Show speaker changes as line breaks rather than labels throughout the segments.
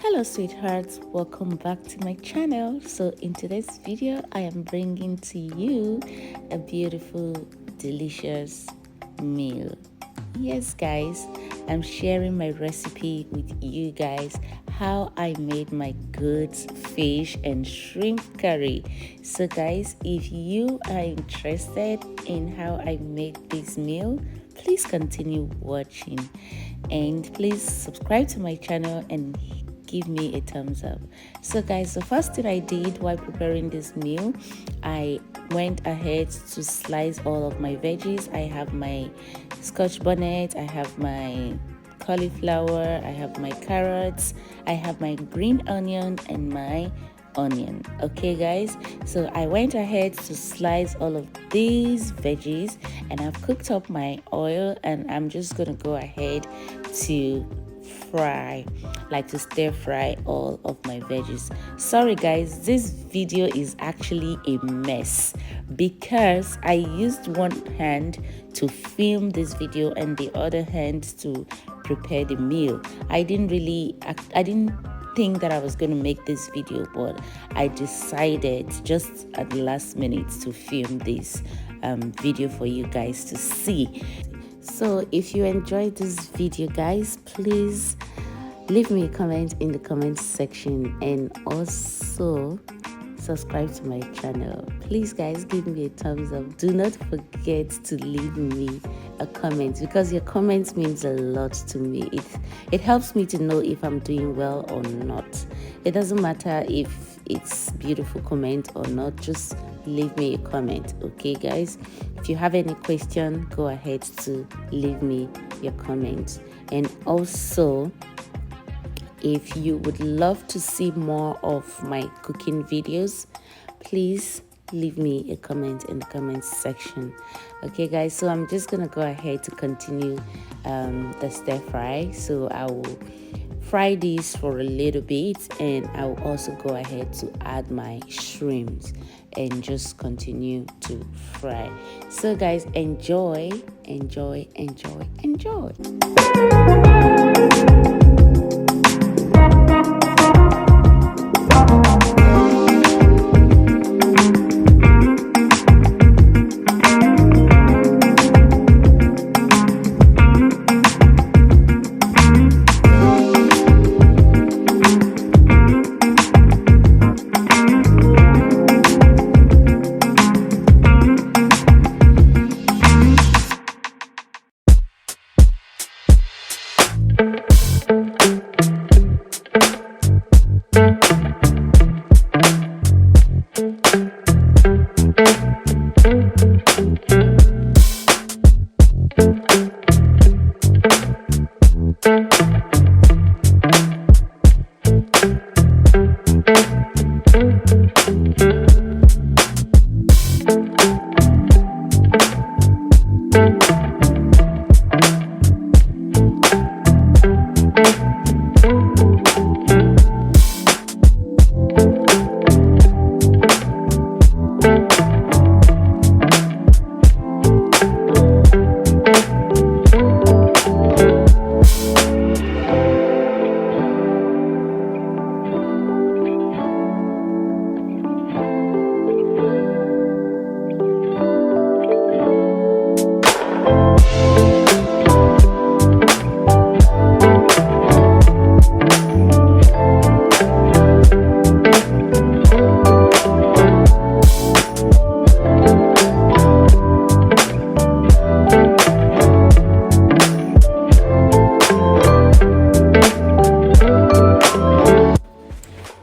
Hello sweethearts, welcome back to my channel. So in today's video I am bringing to you a beautiful delicious meal. Yes guys, I'm sharing my recipe with you guys, how I made my good fish and shrimp curry. So guys, if you are interested in how I made this meal, please continue watching and please subscribe to my channel and give me a thumbs up. So guys, the first thing I did while preparing this meal, I went ahead to slice all of my veggies. I have my scotch bonnet, I have my cauliflower, I have my carrots, I have my green onion and my onion. Okay guys, so I went ahead to slice all of these veggies and I've cooked up my oil and I'm just gonna go ahead to fry, like to stir fry all of my veggies. Sorry guys, this video is actually a mess because I used one hand to film this video and the other hand to prepare the meal. I didn't think that I was going to make this video, but I decided just at the last minute to film this video for you guys to see. So if you enjoyed this video guys, please leave me a comment in the comment section and also subscribe to my channel. Please guys, give me a thumbs up. Do not forget to leave me a comment because your comments means a lot to me. It helps me to know if I'm doing well or not. It doesn't matter if it's beautiful comment or not, just leave me a comment. Okay guys, if you have any question, go ahead to leave me your comment. And also, if you would love to see more of my cooking videos, please leave me a comment in the comment section. Okay guys, so I'm just gonna go ahead to continue the stir fry. So I will fry this for a little bit and I will also go ahead to add my shrimps and just continue to fry. So guys, enjoy.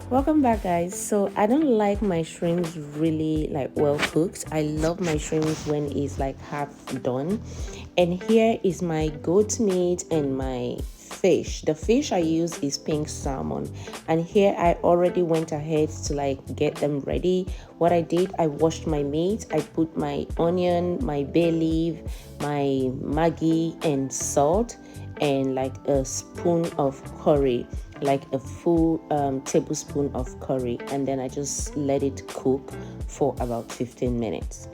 Welcome back guys. So I don't like my shrimps really like well cooked. I love my shrimps when it's like half done. And here is my goat meat and my fish. The fish I use is pink salmon, and here I already went ahead to like get them ready. What I did, I washed my meat, I put my onion, my bay leaf, my Maggi and salt, and like a spoon of curry, like a full tablespoon of curry, and then I just let it cook for about 15 minutes.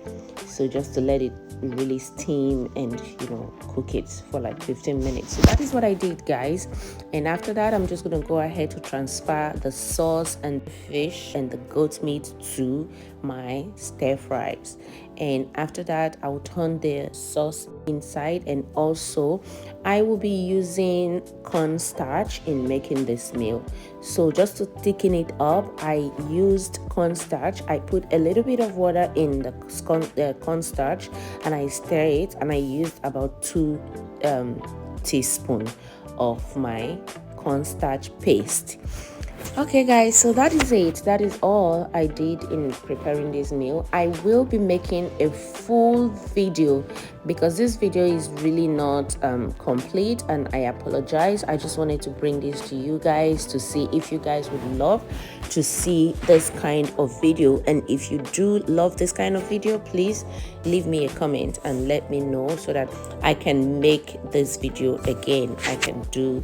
So just to let it really steam and cook it for like 15 minutes. So that is what I did, guys. And after that, I'm just going to go ahead to transfer the sauce and fish and the goat meat to my stir fries. And after that, I'll turn the sauce inside, and also I will be using cornstarch in making this meal. So just to thicken it up, I used cornstarch. I put a little bit of water in the cornstarch and I stir it, and I used about 2 teaspoons of my cornstarch paste. Okay, guys, so that is it. That is all I did in preparing this meal. I will be making a full video because this video is really not complete, and I apologize. I just wanted to bring this to you guys to see if you guys would love to see this kind of video. And if you do love this kind of video, please leave me a comment and let me know so that I can make this video again. I can do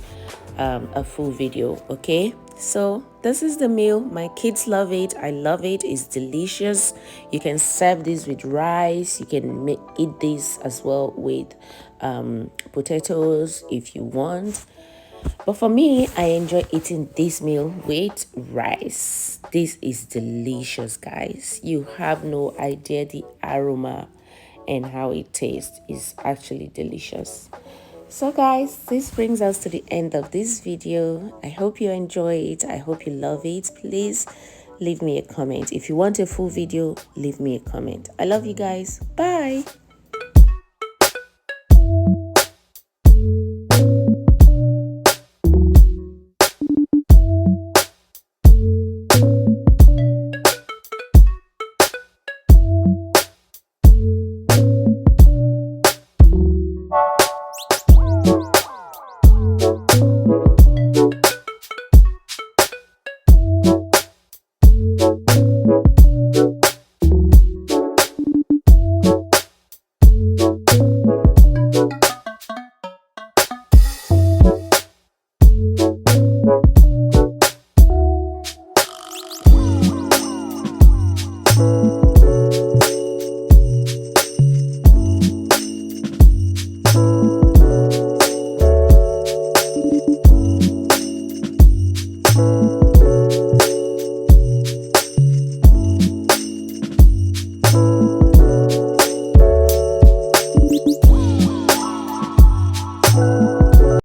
a full video. Okay, so this is the meal. My kids love it. I love it. It's delicious. You can serve this with rice. You can eat this as well with potatoes if you want. But for me, I enjoy eating this meal with rice. This is delicious, guys. You have no idea the aroma and how it tastes. Is actually delicious. So guys, this brings us to the end of this video. I hope you enjoy it. I hope you love it. Please leave me a comment. If you want a full video, leave me a comment. I love you guys. Bye.